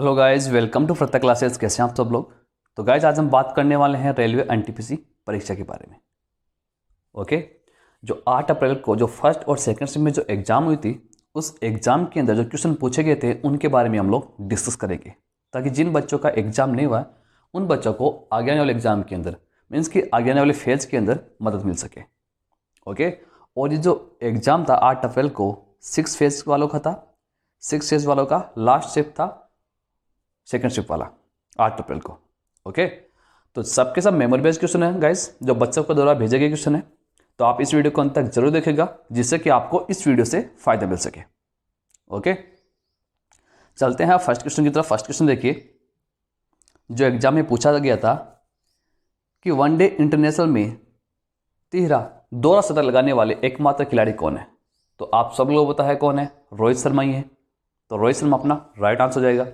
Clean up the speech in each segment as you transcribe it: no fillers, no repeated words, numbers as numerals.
Hello guys, welcome to फ्रता classes. कैसे हैं आप सब लोग। तो गाइस, आज हम बात करने वाले हैं रेलवे एनटीपीसी परीक्षा के बारे में। ओके, जो 8 अप्रैल को जो फर्स्ट और सेकंड शिफ्ट में जो एग्ज़ाम हुई थी, उस एग्ज़ाम के अंदर जो क्वेश्चन पूछे गए थे उनके बारे में हम लोग डिस्कस करेंगे, ताकि जिन बच्चों का एग्ज़ाम नहीं हुआ है उन बच्चों को आगे आने वाले एग्ज़ाम के अंदर, मीन्स कि आगे आने वाले फेज के अंदर मदद मिल सके। ओके, और ये जो एग्ज़ाम था 8 अप्रैल को 6 फेज वालों का था। 6 फेज वालों का लास्ट शिफ्ट था सेकंड शिफ्ट वाला 8 अप्रैल को। ओके, तो सबके सब मेमोरी बेस्ड क्वेश्चन है गाइस, जो बच्चों को द्वारा भेजे गए क्वेश्चन है। तो आप इस वीडियो को अंत तक जरूर देखेगा, जिससे कि आपको इस वीडियो से फायदा मिल सके। ओके, चलते हैं फर्स्ट क्वेश्चन की तरफ। फर्स्ट क्वेश्चन देखिए, जो एग्जाम में पूछा गया था कि वनडे इंटरनेशनल में तिहरा दोहरा शतक लगाने वाले एकमात्र खिलाड़ी कौन है। तो आप सब लोग पता है कौन है, रोहित शर्मा ही है। तो रोहित शर्मा अपना राइट आंसर हो जाएगा।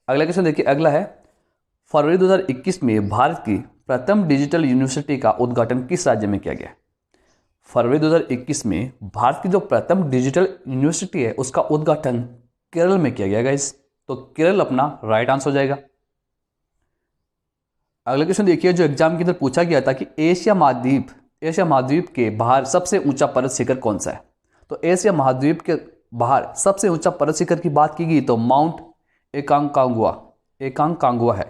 अगला क्वेश्चन देखिए, अगला है फरवरी 2021 में भारत की प्रथम डिजिटल यूनिवर्सिटी का उद्घाटन किस राज्य में किया गया। फरवरी 2021 में भारत की जो प्रथम डिजिटल यूनिवर्सिटी है उसका उद्घाटन केरल में किया गया गाइस। तो केरल अपना राइट आंसर हो जाएगा। अगला क्वेश्चन देखिए, जो एग्जाम के अंदर पूछा गया था कि एशिया महाद्वीप के बाहर सबसे ऊंचा पर्वत शिखर कौन सा है। तो एशिया महाद्वीप के बाहर सबसे ऊंचा पर्वत शिखर की बात की गई तो माउंट एकांकांगुआ है।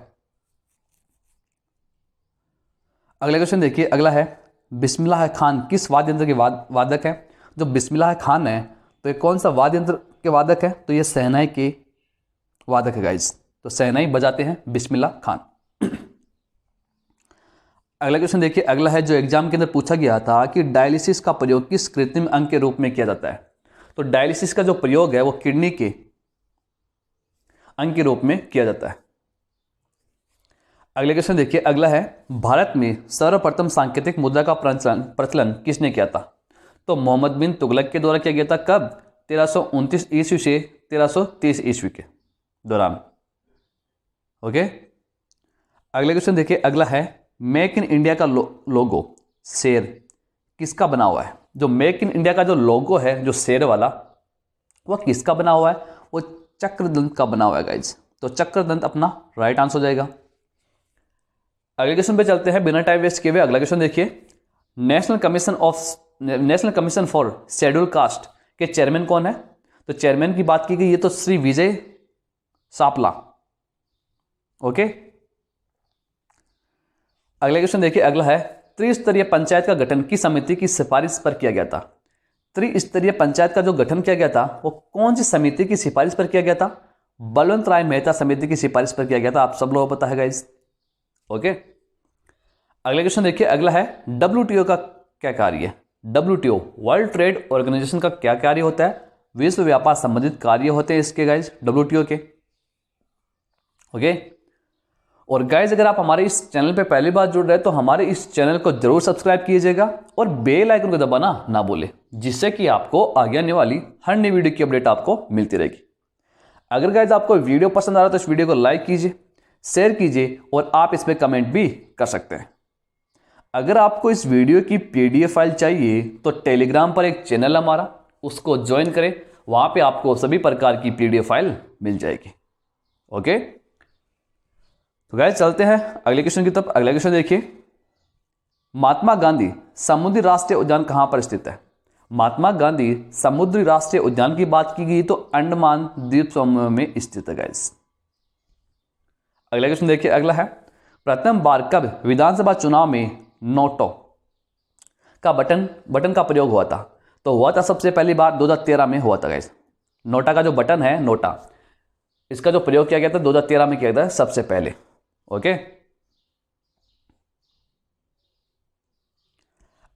अगला क्वेश्चन देखिए, अगला है बिस्मिल्लाह खान किस वाद्य यंत्र के वादक है। जो बिस्मिल्लाह खान है तो ये कौन सा वाद्य यंत्र के वादक है। तो ये शहनाई के वादक है गाइस। तो शहनाई बजाते हैं बिस्मिल्लाह खान। अगला क्वेश्चन देखिए, अगला है जो एग्जाम के अंदर पूछा गया था कि डायलिसिस का प्रयोग किस कृत्रिम अंग के रूप में किया जाता है। तो डायलिसिस का जो प्रयोग है वो किडनी के अंग के रूप में किया जाता है। अगले क्वेश्चन देखिए, अगला है भारत में सर्वप्रथम सांकेतिक मुद्रा का प्रचलन किसने किया था। तो मोहम्मद बिन तुगलक के द्वारा किया गया था। कब? 1329 ईस्वी से 1330 ईस्वी के दौरान। ओके, अगले क्वेश्चन देखिए, अगला है मेक इन इंडिया का लोगो शेर किसका बना हुआ है। जो मेक इन इंडिया का जो लोगो है, जो शेर वाला, वह किसका बना हुआ है। वो चक्रदंत का बना हुआ है गाइज। तो चक्रदंत अपना राइट आंसर हो जाएगा। अगले क्वेश्चन पे चलते हैं बिना टाइम वेस्ट किए हुए। अगला क्वेश्चन देखिए, national commission for schedule caste के चेयरमैन कौन है। तो चेयरमैन की बात की गई है तो श्री विजय सापला। ओके, अगला क्वेश्चन देखिए, अगला है त्रिस्तरीय पंचायत का गठन किस समिति की सिफारिश पर किया गया था। त्रिस्तरीय पंचायत का जो गठन किया गया था वो कौन सी समिति की सिफारिश पर किया गया था। बलवंत राय मेहता समिति की सिफारिश पर किया गया था। आप सब लोगों को पता है गाइस। ओके, अगला क्वेश्चन देखिए, अगला है डब्ल्यूटीओ का क्या कार्य है। डब्ल्यूटीओ वर्ल्ड ट्रेड ऑर्गेनाइजेशन का क्या कार्य होता है। विश्व व्यापार संबंधित कार्य होते हैं इसके गाइस, डब्ल्यूटीओ के। ओके, और गाइज अगर आप हमारे इस चैनल पे पहली बार जुड़ रहे हैं तो हमारे इस चैनल को जरूर सब्सक्राइब कीजिएगा और बेल आइकन को दबाना ना भूलें, जिससे कि आपको आगे आने वाली हर नई वीडियो की अपडेट आपको मिलती रहेगी। अगर गाइज आपको वीडियो पसंद आ रहा है तो इस वीडियो को लाइक कीजिए, शेयर कीजिए और आप इस पर कमेंट भी कर सकते हैं। अगर आपको इस वीडियो की PDF फाइल चाहिए तो टेलीग्राम पर एक चैनल हमारा, उसको ज्वाइन करें। वहां पे आपको सभी प्रकार की PDF फाइल मिल जाएगी। ओके, तो गाइस चलते हैं अगले क्वेश्चन की तरफ। अगला क्वेश्चन देखिए, महात्मा गांधी समुद्री राष्ट्रीय उद्यान कहां पर स्थित है। महात्मा गांधी समुद्री राष्ट्रीय उद्यान की बात की गई तो अंडमान द्वीप समूह में स्थित है गाइस। अगला क्वेश्चन देखिए, अगला है प्रथम बार कब विधानसभा चुनाव में नोटो का बटन का प्रयोग हुआ था। तो हुआ था सबसे पहली बार 2013 में हुआ था गाइस। नोटा का जो बटन है, नोटा, इसका जो प्रयोग किया गया था 2013 में किया गया था सबसे पहले। ओके,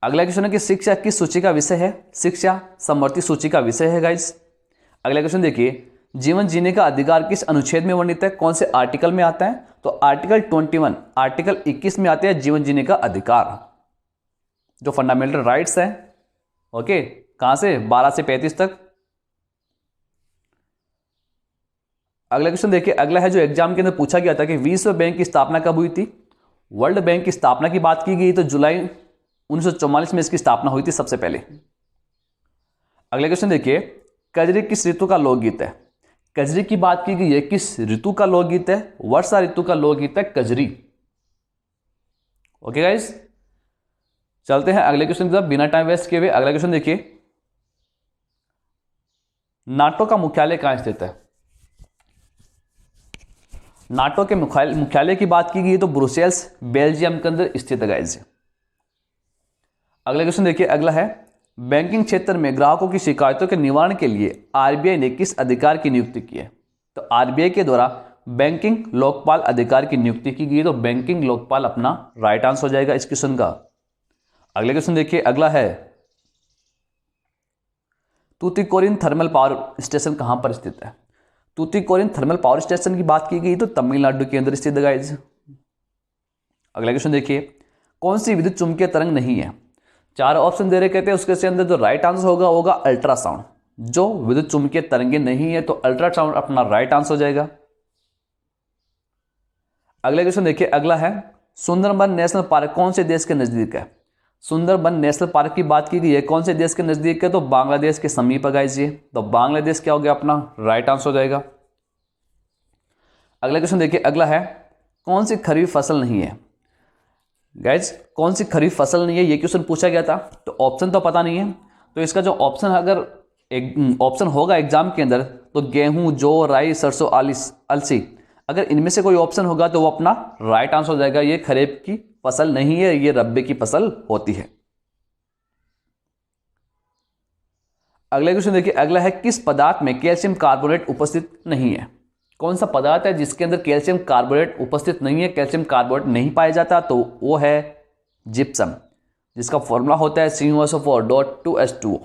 अगला क्वेश्चन है कि शिक्षा किस सूची का विषय है। शिक्षा समवर्ती सूची का विषय है गाइस। अगला क्वेश्चन देखिए, जीवन जीने का अधिकार किस अनुच्छेद में वर्णित है, कौन से आर्टिकल में आता है। तो आर्टिकल 21, आर्टिकल 21 में आते हैं जीवन जीने का अधिकार, जो फंडामेंटल राइट्स है। ओके, कहां से 12 से 35 तक। अगला क्वेश्चन देखिए, अगला है जो एग्जाम के अंदर पूछा गया था कि विश्व बैंक की स्थापना कब हुई थी। वर्ल्ड बैंक की स्थापना की बात की गई तो जुलाई 1944 में इसकी स्थापना हुई थी सबसे पहले। अगला क्वेश्चन देखिए, कजरी किस ऋतु का लोकगीत है। कजरी की बात की गई है, किस ऋतु का लोकगीत है? वर्षा ऋतु का लोकगीत है कजरी। ओके गाइस, चलते हैं अगले क्वेश्चन की तरफ बिना टाइम वेस्ट किए हुए। अगला क्वेश्चन देखिए, नाटो का मुख्यालय कहां स्थित है? नाटो के मुख्यालय की बात की गई तो ब्रुसेल्स बेल्जियम के अंदर स्थित है गाइस। अगला क्वेश्चन देखिए, अगला है, बैंकिंग क्षेत्र में ग्राहकों की शिकायतों के निवारण के लिए आरबीआई ने किस अधिकार की नियुक्ति की है? तो आरबीआई के द्वारा बैंकिंग लोकपाल अधिकार की नियुक्ति की गई, तो बैंकिंग लोकपाल अपना राइट आंसर हो जाएगा इस क्वेश्चन का। अगले क्वेश्चन देखिए, अगला है, तूतीकोरिन थर्मल पावर स्टेशन कहां पर स्थित है? तूतीकोरिन थर्मल पावर स्टेशन की बात की गई तो तमिलनाडु के अंदर स्थित है गाइस। अगला क्वेश्चन देखिए, कौन सी विद्युत चुंबकीय तरंग नहीं है? चार ऑप्शन दे रहे, कहते हैं उसके अंदर जो राइट आंसर होगा अल्ट्रासाउंड। जो विद्युत चुंबकीय तरंगे नहीं है तो अल्ट्रासाउंड अपना राइट आंसर हो जाएगा। अगला क्वेश्चन देखिए, अगला है, सुंदरबन नेशनल पार्क कौन से देश के नजदीक है? सुंदरबन नेशनल पार्क की बात की गई है, कौन से देश के नजदीक है? तो बांग्लादेश के समीप है गाइस ये, तो बांग्लादेश क्या हो गया अपना राइट आंसर हो जाएगा। अगला क्वेश्चन देखिए, अगला है, कौन सी खरीफ फसल नहीं है? गाइज कौन सी खरीफ फसल नहीं है, ये क्वेश्चन पूछा गया था, तो ऑप्शन तो पता नहीं है, तो इसका जो ऑप्शन अगर ऑप्शन होगा एग्जाम के अंदर तो गेहूं, जौ, राई, सरसों, अलसी, अगर इनमें से कोई ऑप्शन होगा तो वो अपना राइट आंसर हो जाएगा। ये खरीफ की फसल नहीं है, ये रब्बी की फसल होती है। अगले क्वेश्चन देखिए, अगला है, किस पदार्थ में कैल्शियम कार्बोनेट उपस्थित नहीं है? कौन सा पदार्थ है जिसके अंदर कैल्शियम कार्बोनेट उपस्थित नहीं है, कैल्शियम कार्बोनेट नहीं पाया जाता? तो वो है जिप्सम, जिसका फॉर्मूला होता है CuSO4.2H2O।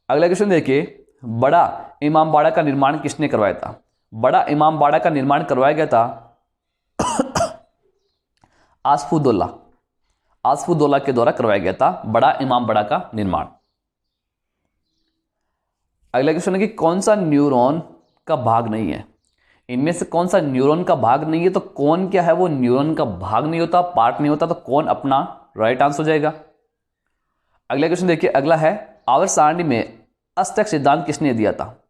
अगला क्वेश्चन देखिए, बड़ा इमामबाड़ा का निर्माण किसने करवाया था? बड़ा इमामबाड़ा का निर्माण करवाया गया था आसफुद्दौला के द्वारा करवाया गया था बड़ा इमामबाड़ा का निर्माण। अगला क्वेश्चन है कि कौन सा न्यूरॉन का भाग नहीं है? इनमें से कौन सा न्यूरॉन का भाग नहीं है? तो कौन क्या है, वो न्यूरॉन का भाग नहीं होता, पार्ट नहीं होता, तो कौन अपना राइट आंसर हो जाएगा। अगला क्वेश्चन देखिए, अगला है, आवर्त सारणी में अष्टक सिद्धांत किसने दिया था?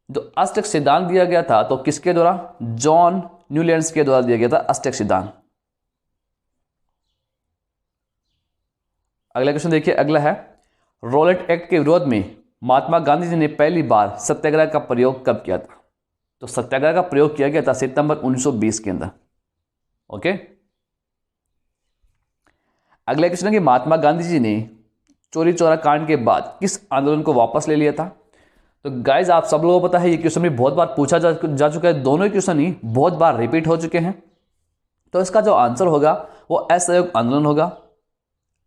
जो अष्टक सिद्धांत दिया गया था तो किसके द्वारा? जॉन न्यूलैंड्स के द्वारा दिया गया था अष्टक सिद्धांत। अगला क्वेश्चन देखिए, अगला है, रॉलेट एक्ट के विरोध में महात्मा गांधी जी ने पहली बार सत्याग्रह का प्रयोग कब किया था? तो सत्याग्रह का प्रयोग किया गया था सितंबर 1920 के अंदर। ओके, अगला क्वेश्चन है कि महात्मा गांधी जी ने चोरी चौरा कांड के बाद किस आंदोलन को वापस ले लिया था? तो गाइज आप सब लोगों को पता है ये क्वेश्चन भी बहुत बार पूछा जा चुका है, दोनों क्वेश्चन ही बहुत बार रिपीट हो चुके हैं, तो इसका जो आंसर होगा वो असहयोग आंदोलन होगा।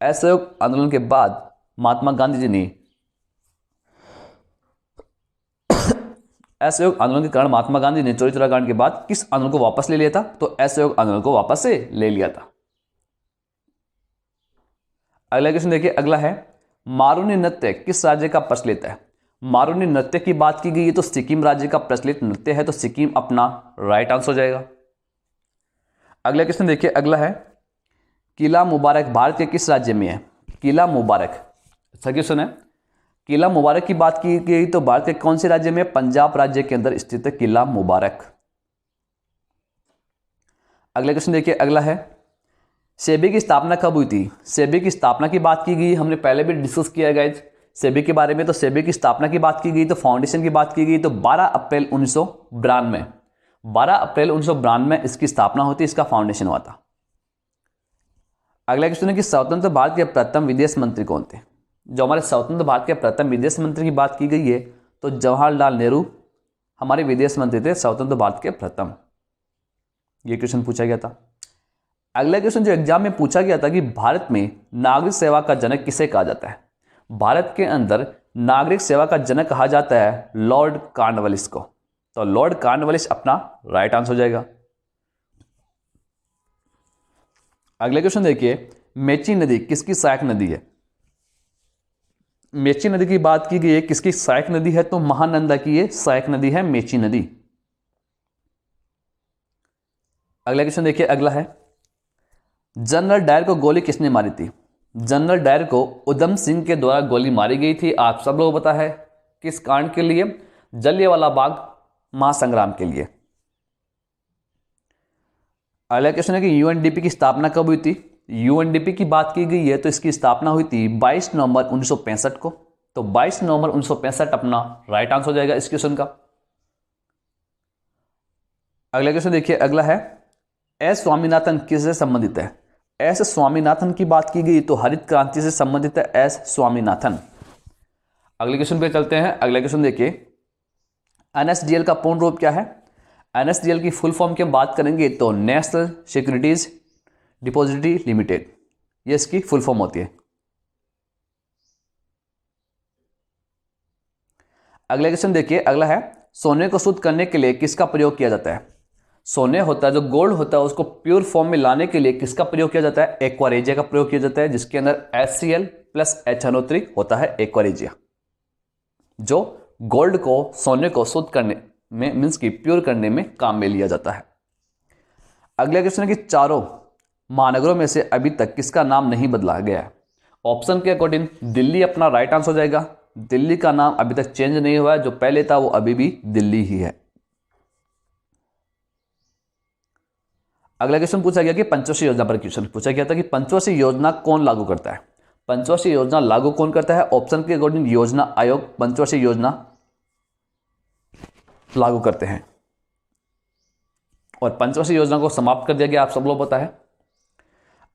असहयोग आंदोलन के बाद महात्मा गांधी जी ने असहयोग आंदोलन के कारण महात्मा गांधी ने चोरी चौरा कांड के बाद किस आंदोलन को वापस ले लिया था? तो असहयोग आंदोलन को वापस से ले लिया था। अगला क्वेश्चन देखिए, अगला है, मारुनी नृत्य किस राज्य का प्रचलित है? मारुनी नृत्य की बात की गई है तो सिक्किम राज्य का प्रचलित नृत्य है, तो सिक्किम अपना राइट आंसर हो जाएगा। अगला क्वेश्चन देखिए, अगला है, किला मुबारक भारत के किस राज्य में है? किला मुबारक, अच्छा क्वेश्चन है। किला मुबारक की बात की गई तो भारत के कौन से राज्य में? पंजाब राज्य के अंदर स्थित है किला मुबारक। अगला क्वेश्चन देखिए, अगला है, सेबी की स्थापना कब हुई थी? सेबी की स्थापना की बात की गई, हमने पहले भी डिस्कस किया गाइज सेबी के बारे में। तो सेबी की स्थापना की बात की गई तो फाउंडेशन की बात की गई तो 12 अप्रैल 1992 12 अप्रैल 1992 इसकी स्थापना होती, इसका फाउंडेशन हुआ था। अगला क्वेश्चन है कि स्वतंत्र भारत के प्रथम विदेश मंत्री कौन थे? जो हमारे स्वतंत्र भारत के प्रथम विदेश मंत्री की बात की गई है तो जवाहरलाल नेहरू हमारे विदेश मंत्री थे, स्वतंत्र भारत के प्रथम। ये क्वेश्चन पूछा गया था। अगला क्वेश्चन जो एग्जाम में पूछा गया था कि भारत में नागरिक सेवा का जनक किसे कहा जाता है? भारत के अंदर नागरिक सेवा का जनक कहा जाता है लॉर्ड कॉर्नवालिस को, तो लॉर्ड कॉर्नवालिस अपना राइट आंसर हो जाएगा। अगले क्वेश्चन देखिए, मेची नदी किसकी सहायक नदी है? मेची नदी की बात की गई है, किसकी सहायक नदी है? तो महानंदा की ये सहायक नदी है मेची नदी। अगला क्वेश्चन देखिए, अगला है, जनरल डायर को गोली किसने मारी थी? जनरल डायर को उधम सिंह के द्वारा गोली मारी गई थी, आप सब लोगों को पता है किस कांड के लिए? जलियांवाला बाग महासंग्राम के लिए। अगला क्वेश्चन है कि यूएनडीपी की स्थापना कब हुई थी? यूएनडीपी की बात की गई है तो इसकी स्थापना हुई थी 22 नवंबर 1965 को। तो 22 नवंबर 1965 अपना राइट आंसर हो जाएगा इस क्वेश्चन का। अगला क्वेश्चन देखिए, अगला है एस स्वामीनाथन किससे संबंधित है? एस स्वामीनाथन की बात की गई तो हरित क्रांति से संबंधित है एस स्वामीनाथन। अगले क्वेश्चन पे चलते हैं। अगला क्वेश्चन देखिए, एनएसडीएल का पूर्ण रूप क्या है? एनएसडीएल की फुल फॉर्म की हम बात करेंगे तो नेशनल सिक्योरिटीज डिपॉजिटरी लिमिटेड, ये इसकी फुल फॉर्म होती है। अगला क्वेश्चन देखिए, अगला है सोने को शुद्ध करने के लिए किसका प्रयोग किया जाता है? सोने होता है जो गोल्ड होता है उसको प्योर फॉर्म में लाने के लिए किसका प्रयोग किया जाता है? एक्वारेजिया का प्रयोग किया जाता है, जिसके अंदर HCl प्लस HNO3 होता है एक्वारेजिया, जो गोल्ड को सोने को शुद्ध करने में मीन्स की प्योर करने में काम में लिया जाता है। अगला क्वेश्चन है कि चारों महानगरों में से अभी तक किसका नाम नहीं बदला गया है? ऑप्शन के अकॉर्डिंग दिल्ली अपना राइट आंसर हो जाएगा। दिल्ली का नाम अभी तक चेंज नहीं हुआ है, जो पहले था वो अभी भी दिल्ली ही है। अगला क्वेश्चन पूछा गया कि पंचवर्षीय योजना पर क्वेश्चन पूछा गया था कि पंचवर्षीय योजना कौन लागू करता है? पंचवर्षीय योजना लागू कौन करता है? ऑप्शन के अकॉर्डिंग योजना आयोग पंचवर्षीय योजना लागू करते हैं और पंचवर्षीय योजना को समाप्त कर दिया गया, आप सब लोग पता है।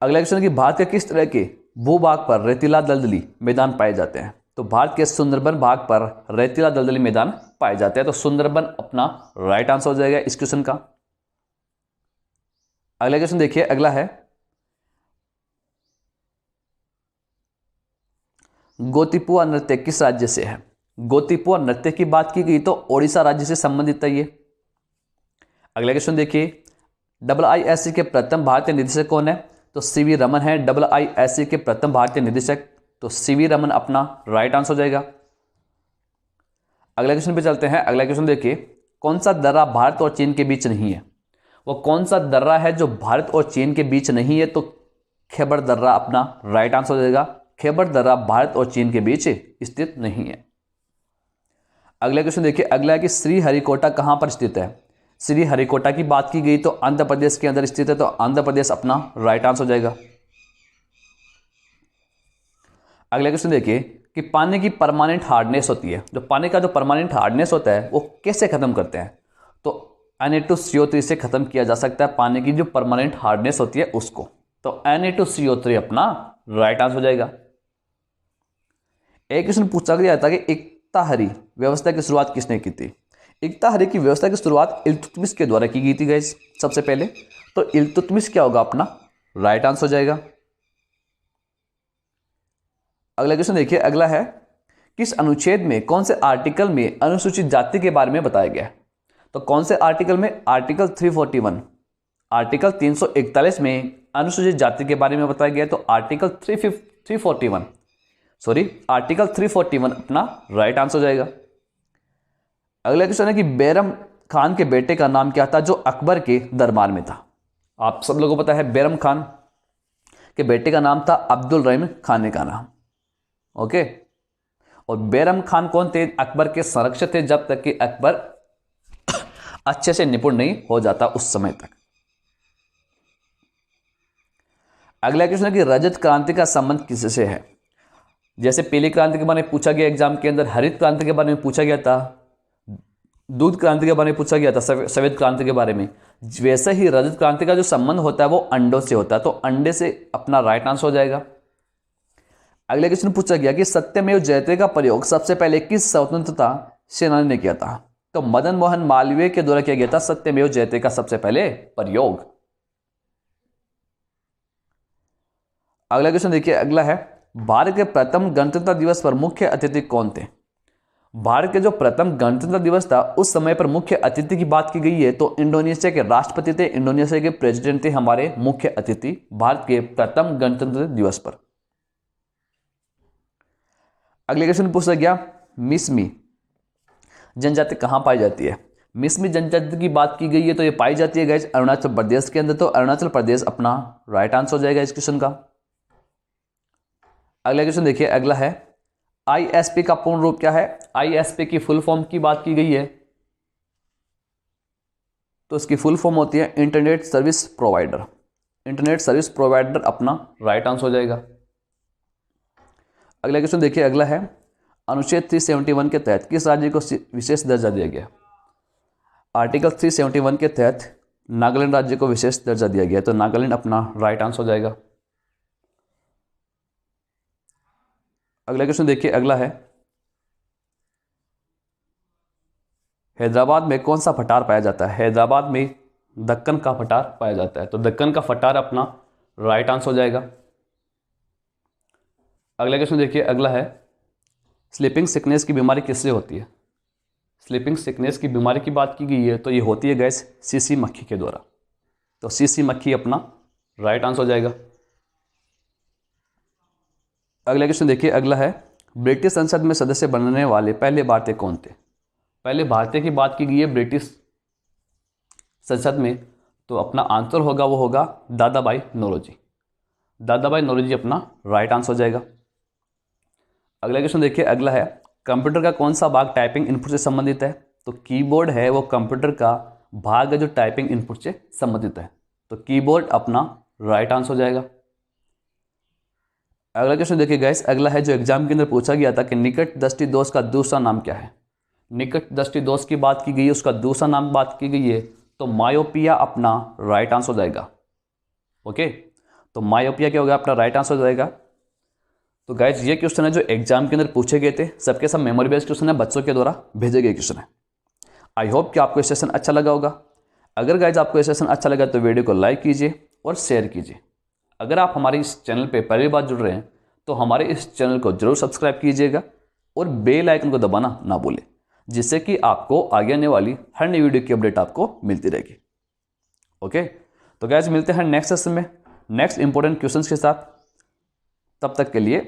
अगला क्वेश्चन कि भारत के किस तरह के भूभाग पर रेतीला दलदली मैदान पाए जाते हैं? तो भारत के सुंदरबन भाग पर रेतीला दलदली मैदान पाए जाते हैं, तो सुंदरबन अपना राइट आंसर हो जाएगा इस क्वेश्चन का। अगला क्वेश्चन देखिए, अगला है गोतिपुआ नृत्य किस राज्य से है? गोतिपुआ नृत्य की बात की गई तो ओडिशा राज्य से संबंधित है ये। अगला क्वेश्चन देखिए, IISc के प्रथम भारतीय निदेशक कौन है? तो सीवी रमन है IISc के प्रथम भारतीय निदेशक, तो सीवी रमन अपना राइट आंसर हो जाएगा। अगला क्वेश्चन पे चलते हैं। अगला क्वेश्चन देखिए, कौन सा दर्रा भारत और चीन के बीच नहीं है? वो कौन सा दर्रा है जो भारत और चीन के बीच नहीं है? तो खैबर दर्रा अपना राइट आंसर हो जाएगा। खैबर दर्रा भारत और चीन के बीच स्थित नहीं है। अगला क्वेश्चन देखिए, अगला है कि श्रीहरिकोटा कहां पर स्थित है? श्रीहरिकोटा की बात की गई तो आंध्र प्रदेश के अंदर स्थित है, तो आंध्र प्रदेश अपना राइट आंसर हो जाएगा। अगला क्वेश्चन देखिए कि पानी की परमानेंट हार्डनेस होती है, जो पानी का जो परमानेंट हार्डनेस होता है वो कैसे खत्म करते हैं? तो Na2CO3 से खत्म किया जा सकता है पानी की जो परमानेंट हार्डनेस होती है उसको, तो Na2CO3 अपना राइट आंसर हो जाएगा। एक क्वेश्चन पूछा गया था कि इक्ताहरी व्यवस्था की शुरुआत किसने की थी? इक्ताहरी की व्यवस्था की शुरुआत इल्तुतमिश के द्वारा की गई थी गाइस सबसे पहले, तो इल्तुतमिश क्या होगा अपना राइट आंसर हो जाएगा। अगला क्वेश्चन देखिए, अगला है किस अनुच्छेद में कौन से आर्टिकल में अनुसूचित जाति के बारे में बताया गया है? तो कौन से आर्टिकल में? आर्टिकल 341, आर्टिकल 341 में अनुसूचित जाति के बारे में बताया गया है, तो आर्टिकल 341 आर्टिकल 341 अपना राइट आंसर हो जाएगा। अगला क्वेश्चन है कि बैरम खान के बेटे का नाम क्या था जो अकबर के दरबार में था? आप सब लोगों को पता है बैरम खान के बेटे का नाम था अब्दुल रहीम खान का नाम, ओके। और बैरम खान कौन थे? अकबर के संरक्षक थे, जब तक कि अकबर अच्छे से निपुण नहीं हो जाता उस समय तक। अगला क्वेश्चन है कि रजत क्रांति का संबंध किससे है? जैसे पीली क्रांति के बारे में पूछा गया एग्जाम के अंदर, हरित क्रांति के बारे में पूछा गया था, दूध क्रांति के बारे में पूछा गया था, सफेद क्रांति के बारे में, वैसे ही रजत क्रांति का जो संबंध होता है वो अंडों से होता है, तो अंडे से अपना राइट आंसर हो जाएगा। अगले क्वेश्चन पूछा गया कि सत्यमेव जयते का प्रयोग सबसे पहले किस स्वतंत्रता सेनानी ने किया था? तो मदन मोहन मालवीय के द्वारा किया गया था सत्यमेव जयते का सबसे पहले प्रयोग। अगला क्वेश्चन देखिए, अगला है भारत के प्रथम गणतंत्र दिवस पर मुख्य अतिथि कौन थे? भारत के जो प्रथम गणतंत्र दिवस था उस समय पर मुख्य अतिथि की बात की गई है, तो इंडोनेशिया के राष्ट्रपति थे, इंडोनेशिया के प्रेसिडेंट थे हमारे मुख्य अतिथि भारत के प्रथम गणतंत्र दिवस पर। अगले क्वेश्चन पूछा गया मिसमी जनजाति कहां पाई जाती है? मिसमी जनजाति की बात की गई है तो ये पाई जाती है गाइस अरुणाचल प्रदेश के अंदर, तो अरुणाचल प्रदेश अपना राइट आंसर हो जाएगा इस क्वेश्चन का। अगला क्वेश्चन देखिए, अगला है ISP का पूर्ण रूप क्या है? ISP की फुल फॉर्म की बात की गई है तो इसकी फुल फॉर्म होती है internet service provider. Internet service provider अपना राइट आंसर हो जाएगा। अगला क्वेश्चन देखिए, अगला है अनुच्छेद 371 के तहत किस राज्य को विशेष दर्जा दिया गया? आर्टिकल 371 के तहत नागालैंड राज्य को विशेष दर्जा दिया गया, तो नागालैंड अपना राइट आंसर हो जाएगा। अगला क्वेश्चन देखिए, अगला है हैदराबाद में कौन सा फटार पाया जाता है? हैदराबाद में दक्कन का फटार पाया जाता है, तो दक्कन का फटार अपना राइट आंसर हो जाएगा। अगला क्वेश्चन देखिए, अगला है स्लीपिंग सिकनेस की बीमारी किससे होती है? स्लीपिंग सिकनेस की बीमारी की बात की गई है तो ये होती है गैस सीसी मक्खी के द्वारा, तो सीसी मक्खी अपना राइट आंसर हो जाएगा। अगला क्वेश्चन देखिए, अगला है ब्रिटिश संसद में सदस्य बनने वाले पहले भारतीय कौन थे? पहले भारतीय की बात की गई है ब्रिटिश संसद में, तो अपना आंसर होगा वो होगा दादा भाई नौरोजी। दादा भाई नौरोजी अपना राइट आंसर हो जाएगा। अगला क्वेश्चन देखिए, अगला है कंप्यूटर का कौन सा भाग टाइपिंग इनपुट से संबंधित है? तो कीबोर्ड है वो कंप्यूटर का भाग है जो टाइपिंग इनपुट से संबंधित है, तो कीबोर्ड अपना राइट आंसर हो जाएगा। अगला क्वेश्चन देखिए गाइस, अगला है जो एग्जाम के अंदर पूछा गया था कि निकट दृष्टि दोष का दूसरा नाम क्या है? निकट दृष्टि दोष की बात की गई है, उसका दूसरा नाम बात की गई है तो मायोपिया अपना राइट आंसर हो जाएगा। ओके, तो मायोपिया क्या होगा? अपना राइट आंसर हो जाएगा। तो गाइस ये क्वेश्चन है जो एग्जाम के अंदर पूछे गए थे, सबके सब मेमोरी बेस्ड क्वेश्चन है, बच्चों के द्वारा भेजे गए क्वेश्चन है। आई होप कि आपको ये सेशन अच्छा लगा होगा। अगर गाइस आपको ये सेशन अच्छा लगा तो वीडियो को लाइक कीजिए और शेयर कीजिए। अगर आप हमारे इस चैनल पे पहली बार जुड़ रहे हैं तो हमारे इस चैनल को जरूर सब्सक्राइब कीजिएगा और बेल आइकन को दबाना ना भूलें, जिससे कि आपको आगे आने वाली हर नई वीडियो की अपडेट आपको मिलती रहेगी। ओके, तो गाइस मिलते हैं नेक्स्ट सेशन में नेक्स्ट इंपॉर्टेंट क्वेश्चंस के साथ। तब तक के लिए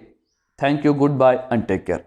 thank you, good bye and take care.